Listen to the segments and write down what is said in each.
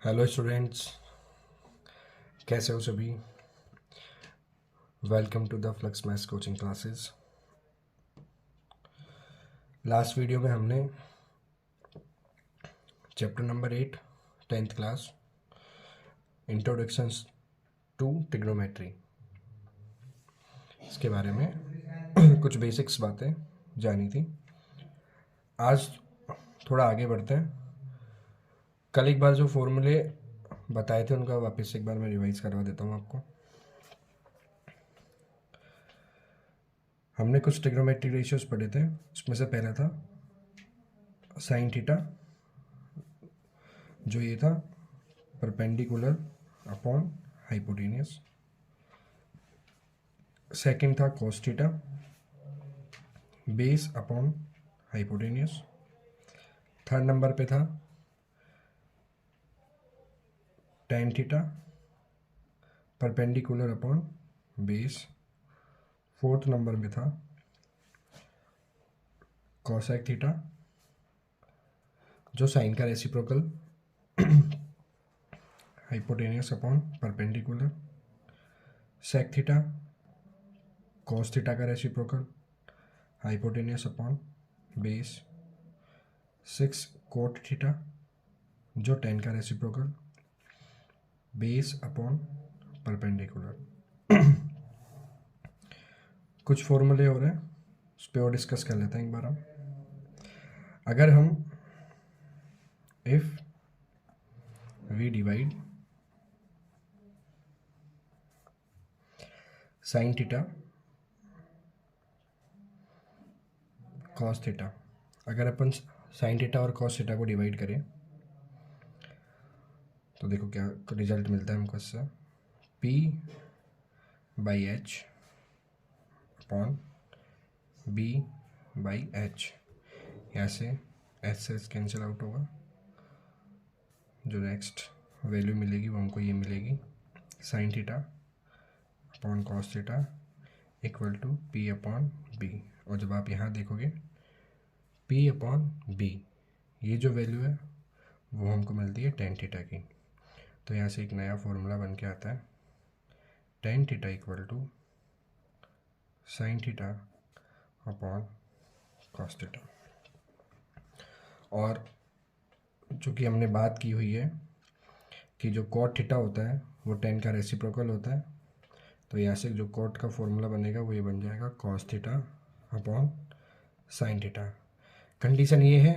Hello students, कैसे हो सभी। Welcome to the flux maths coaching classes. Last video में हमने chapter number 8 10th class introductions to trigonometry इसके बारे में कुछ बेसिक्स बातें जानी थी। आज थोड़ा आगे बढ़ते हैं। कल एक बार जो फॉर्मूले बताए थे उनका वापस एक बार मैं रिवाइज करवा देता हूँ आपको। हमने कुछ ट्रिग्नोमेट्री रेशियोज पढ़े थे, उसमें से पहला था साइन थीटा, जो ये था परपेंडिकुलर अपॉन हाइपोटेनियस। सेकंड था cos theta, base upon hypotenuse. Third number पे था tan theta, perpendicular upon base. Fourth number में था cosec थीटा, जो साइन का reciprocal, hypotenuse upon perpendicular. sec theta, cos theta का reciprocal, hypotenuse upon base. 6 cot theta, जो tan का reciprocal, base upon perpendicular. कुछ फॉर्मूले हो रहे हैं, उस पर और डिस्कस कर लेते हैं एक बार हम। अगर हम if we divide sine theta cos theta, अगर अपन साइन थीटा और कॉस थीटा को डिवाइड करें तो देखो क्या रिजल्ट मिलता है हमको इससे। P by H upon B by H, यहाँ से एच से कैंसिल आउट होगा। जो नेक्स्ट वैल्यू मिलेगी वो हमको ये मिलेगी, sine theta upon cos theta equal to P upon B। और जब आप यहाँ देखोगे P अपॉन B, ये जो वैल्यू है वो हमको मिलती है tan थीटा की। तो यहाँ से एक नया फॉर्मूला बन के आता है, tan theta equal to sine theta upon cos theta. और चूँकि हमने बात की हुई है कि जो cot थीटा होता है वो tan का रेसिप्रोकल होता है, तो यहाँ से जो cot का फॉर्मूला बनेगा वो ये बन जाएगा cos theta upon sine theta. Condition ये है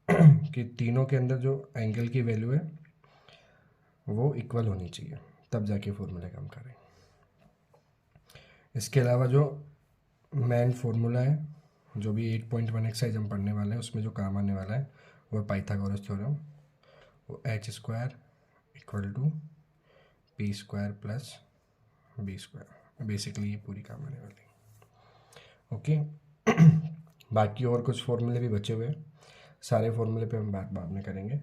कि तीनों के अंदर जो एंगल की वैल्यू है वो इक्वल होनी चाहिए, तब जाके फॉर्मूले काम करें। इसके अलावा जो मेन फार्मूला है, जो भी 8.1 एक्सरसाइज हम पढ़ने वाले हैं, उसमें जो काम आने वाला है वो पाइथागोरस थ्योरम, वो h square equal to P square plus B square, basically ये पूरी काम आने वाली है। ओके। बाकी और कुछ फॉर्मूले भी बचे हुए हैं, सारे फॉर्मूले पे हम बात बाद में करेंगे।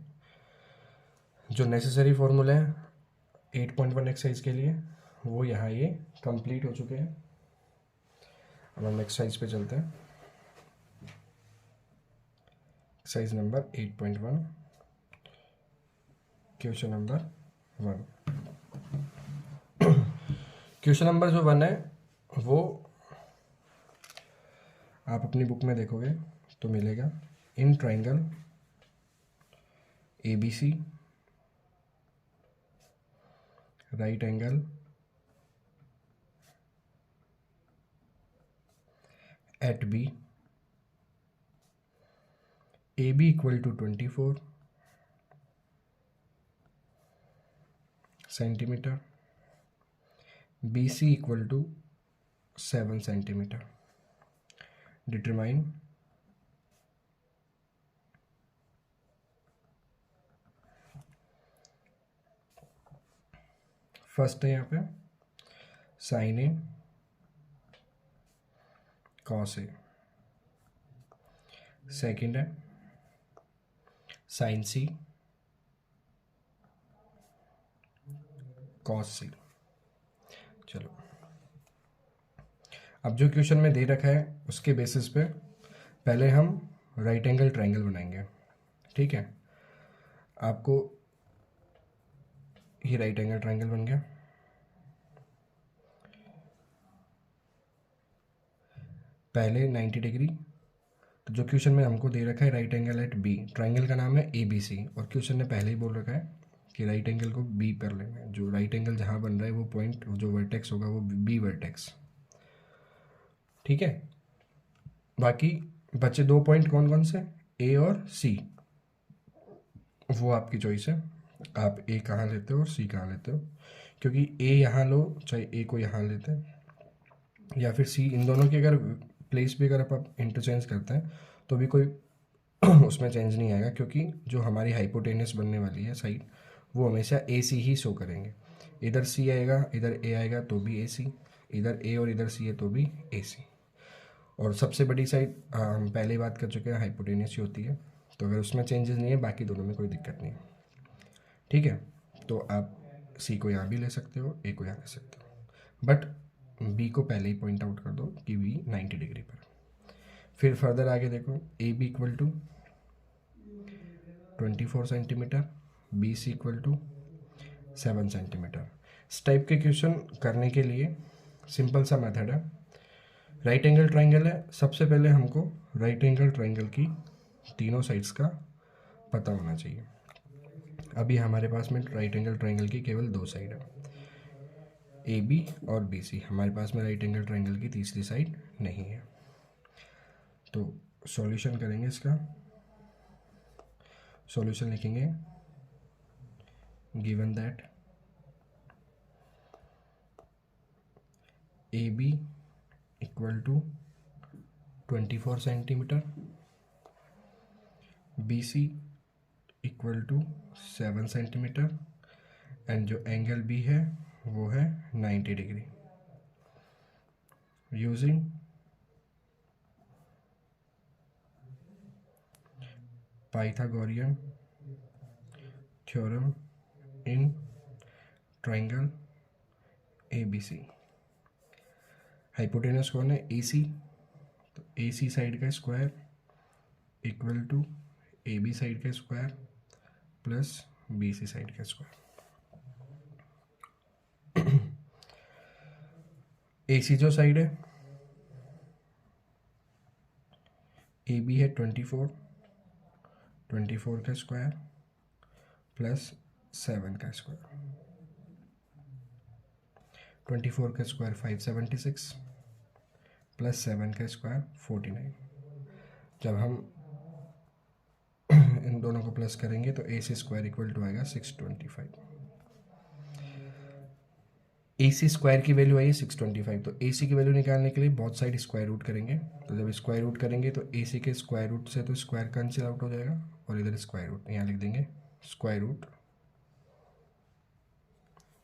जो नेसेसरी फॉर्मूले हैं 8.1 एक्सरसाइज के लिए वो यहाँ ये कंप्लीट हो चुके हैं। अब हम एक्सरसाइज पे चलते हैं। Exercise number 8.1, question number 1। Question number जो 1 है वो आप अपनी बुक में देखोगे तो मिलेगा, in triangle ABC right angle at B, AB equal to 24 centimetre, BC equal to 7 centimetre. Determine first है यहाँ पे sine A cos A, second है साइन सी कॉस सी। चलो, अब जो क्वेश्चन में दे रखा है उसके बेसिस पे पहले हम राइट एंगल ट्राइंगल बनाएंगे। ठीक है, आपको ये राइट एंगल ट्राइंगल बन गया। पहले 90 डिग्री, तो जो क्वेश्चन में हमको दे रखा है right angle at B, triangle का नाम है ABC, और क्वेश्चन ने पहले ही बोल रखा है कि राइट एंगल को बी पर लेना है। जो राइट एंगल जहाँ बन रहा है वो पॉइंट, जो वर्टेक्स होगा वो बी वर्टेक्स। ठीक है, बाकी बचे 2 पॉइंट कौन कौन से, A और C, वो आपकी चॉइस है, आप A कहाँ लेते हो और C कहाँ लेते हो। क्योंकि A यहाँ लो, चाहे A को यहाँ लेते हैं या फिर C, इन दोनों की अगर प्लेस भी अगर आप इंटरचेंज करते हैं तो भी कोई उसमें चेंज नहीं आएगा, क्योंकि जो हमारी हाइपोटेनस बनने वाली है साइड, वो हमेशा AC ही शो करेंगे। इधर C आएगा, इधर A आएगा तो भी AC, इधर A और इधर C है तो भी AC। और सबसे बड़ी साइड हम पहले ही बात कर चुके हैं, हाइपोटेनस ही होती है, तो अगर उसमें चेंजेस नहीं है बाकी दोनों में कोई दिक्कत नहीं है। ठीक है, तो आप C को यहाँ भी ले सकते हो, A को यहाँ ले सकते हो, बट B को पहले ही पॉइंट आउट कर दो कि B 90 डिग्री पर। फिर फर्दर आगे देखो, AB equal to 24 centimetre, BC equal to 7 centimetre. इस टाइप के क्वेश्चन करने के लिए सिंपल सा मेथड है, राइट एंगल ट्राइंगल है, सबसे पहले हमको राइट एंगल ट्राइंगल की तीनों साइड्स का पता होना चाहिए। अभी हमारे पास में राइट एंगल ट्राइंगल की केवल 2 साइड है, AB और BC, हमारे पास में राइट एंगल ट्राइंगल की तीसरी साइड नहीं है। तो सॉल्यूशन करेंगे, इसका सॉल्यूशन लिखेंगे, given that AB equal to 24 centimetre, BC equal to 7 centimetre, and जो एंगल B है वो है 90 degree. Using Pythagorean theorem in triangle ABC। Hypotenuse कौन है, AC, तो AC साइड का square equal to AB side का स्क्वायर प्लस BC साइड का स्क्वायर। AC जो साइड है, AB है 24 का स्क्वायर प्लस 7 का स्क्वायर, 24 का स्क्वायर 576 प्लस 7 का स्क्वायर 49। जब हम इन दोनों को प्लस करेंगे तो AC स्क्वायर इक्वल टू आएगा 625। AC स्क्वायर की वैल्यू आई 625, तो AC की वैल्यू निकालने के लिए बहुत साइड स्क्वायर रूट करेंगे। तो जब स्क्वायर रूट करेंगे तो AC के स्क्वायर रूट से तो स्क्वायर कैंसिल आउट हो जाएगा, और इधर स्क्वायर रूट, यहाँ लिख देंगे square root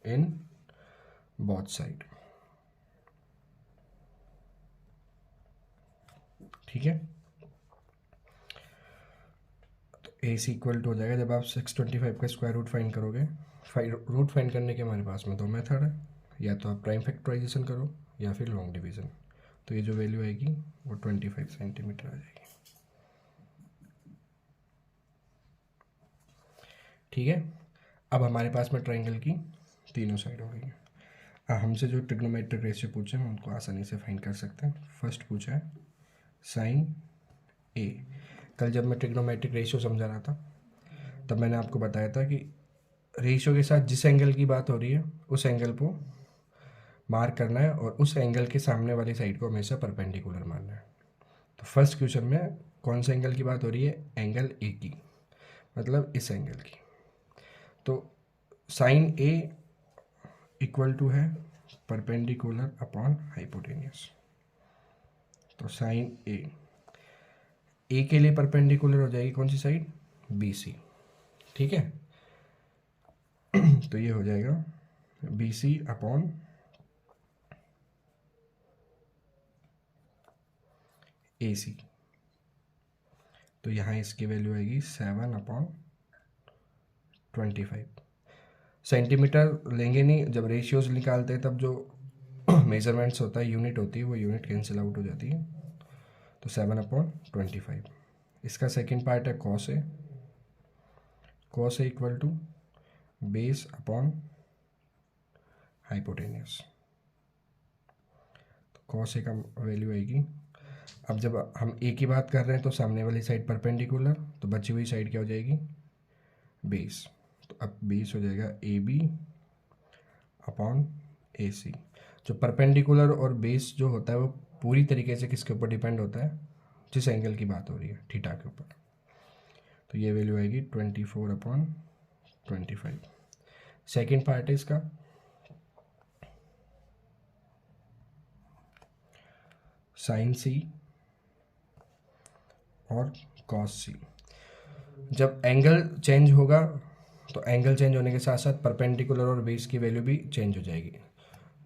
in both side. ठीक है, तो AC इक्वल टू हो जाएगा, जब आप 625 का स्क्वायर रूट फाइंड करोगे, रूट फाइंड करने के हमारे पास में 2 मेथड है, या तो आप प्राइम फैक्टराइजेशन करो या फिर लॉन्ग डिवीज़न। तो ये जो वैल्यू आएगी वो 25 सेंटीमीटर आ जाएगी। ठीक है, अब हमारे पास में ट्राइंगल की तीनों साइड हो गई है। अब हमसे जो ट्रिग्नोमेट्रिक रेशियो पूछे हम उनको आसानी से फाइंड कर सकते हैं। फर्स्ट पूछा है साइन A। कल जब मैं ट्रिग्नोमेट्रिक रेशियो समझा रहा था तब मैंने आपको बताया था कि रेशियो के साथ जिस एंगल की बात हो रही है उस एंगल को मार्क करना है, और उस एंगल के सामने वाली साइड को हमेशा परपेंडिकुलर मानना है। तो फर्स्ट क्वेश्चन में कौन से एंगल की बात हो रही है, एंगल A की, मतलब इस एंगल की। तो साइन A इक्वल टू है परपेंडिकुलर अपॉन हाइपोटेनियस। तो साइन A के लिए परपेंडिकुलर हो जाएगी कौन सी साइड, BC। ठीक है, तो ये हो जाएगा BC अपॉन AC। तो यहाँ इसकी वैल्यू आएगी 7/25। सेंटीमीटर लेंगे नहीं, जब रेशियोज निकालते हैं तब जो मेजरमेंट्स होता है, यूनिट होती है, वो यूनिट कैंसिल आउट हो जाती है। तो 7/25। इसका सेकंड पार्ट है cos A. Cos A equal to base upon hypotenuse. तो कॉस ए का वैल्यू आएगी। अब जब हम ए की बात कर रहे हैं तो सामने वाली साइड परपेंडिकुलर, तो बची हुई साइड क्या हो जाएगी, बेस। तो अब बेस हो जाएगा ए बी अपॉन ए सी। जो परपेंडिकुलर और बेस जो होता है वो पूरी तरीके से किसके ऊपर डिपेंड होता है, जिस एंगल की बात हो रही है, थीटा के ऊपर। तो ये वैल्यू आएगी 24 अपॉन 25। सेकेंड पार्ट है इसका, साइन सी और कॉस सी। जब एंगल चेंज होगा तो एंगल चेंज होने के साथ साथ परपेंडिकुलर और बेस की वैल्यू भी चेंज हो जाएगी।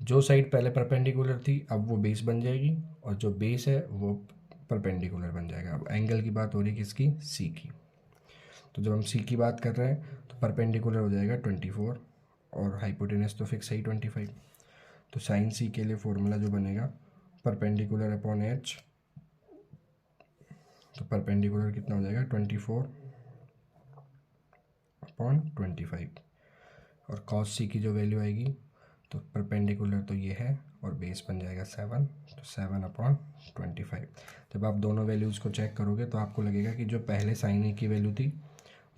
जो साइड पहले परपेंडिकुलर थी अब वो बेस बन जाएगी, और जो बेस है वो परपेंडिकुलर बन जाएगा। अब एंगल की बात हो रही है किसकी, सी की। तो जब हम सी की बात कर रहे हैं तो परपेंडिकुलर हो जाएगा 24 और हाइपोटेनस तो फिक्स है ही 25। तो साइन सी के लिए फॉर्मूला जो बनेगा परपेंडिकुलर अपॉन एच, तो परपेंडिकुलर कितना हो जाएगा 24 अपॉन 25, और कॉस सी की जो वैल्यू आएगी तो परपेंडिकुलर तो ये है और बेस बन जाएगा 7, तो 7 अपॉन 25। जब आप दोनों वैल्यूज़ को चेक करोगे तो आपको लगेगा कि जो पहले साइन ए की वैल्यू थी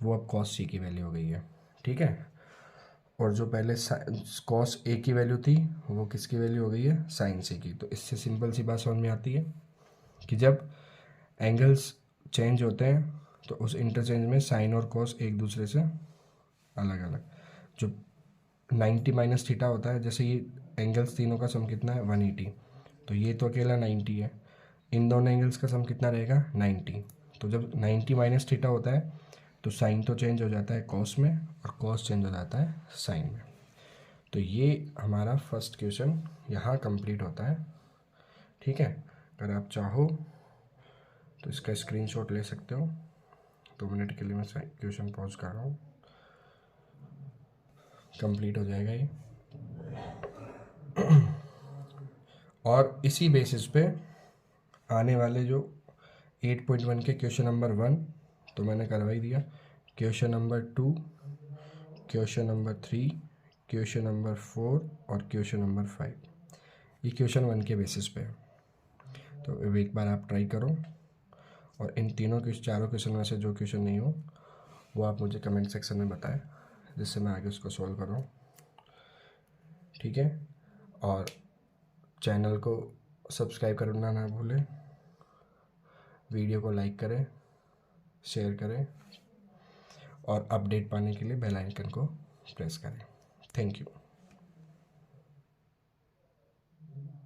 वो अब कॉस सी की वैल्यू हो गई है, ठीक है। और जो पहले कॉस ए की वैल्यू थी वो किसकी वैल्यू हो गई है, साइन सी की। तो इससे सिंपल सी बात समझ में आती है कि जब एंगल्स चेंज होते हैं तो उस इंटरचेंज में साइन और कॉस एक दूसरे से अलग अलग, जो 90 माइनस थीटा होता है, जैसे ये एंगल्स तीनों का सम कितना है 180, तो ये तो अकेला 90 है, इन दोनों एंगल्स का सम कितना रहेगा 90। तो जब 90 माइनस थीटा होता है तो साइन तो चेंज हो जाता है कॉस में और कॉस चेंज हो जाता है साइन में। तो ये हमारा फर्स्ट क्वेश्चन यहाँ कंप्लीट होता है, ठीक है। अगर आप चाहो तो इसका स्क्रीनशॉट ले सकते हो। 2 मिनट के लिए मैं क्वेश्चन पॉज कर रहा हूँ, कंप्लीट हो जाएगा ये। और इसी बेसिस पे आने वाले जो 8.1 के क्वेश्चन नंबर 1 तो मैंने करवा ही दिया, question number 2, question number 3, question number 4 और क्वेश्चन नंबर 5, ये क्वेश्चन 1 के बेसिस पे है। तो एक बार आप ट्राई करो, और इन चारों क्वेश्चन में से जो क्वेश्चन नहीं हो वो आप मुझे कमेंट सेक्शन में बताएं, जिससे मैं आगे उसको सॉल्व कर रहा हूँ, ठीक है। और चैनल को सब्सक्राइब करना ना भूलें, वीडियो को लाइक करें, शेयर करें, और अपडेट पाने के लिए बेल आइकन को प्रेस करें। Thank you.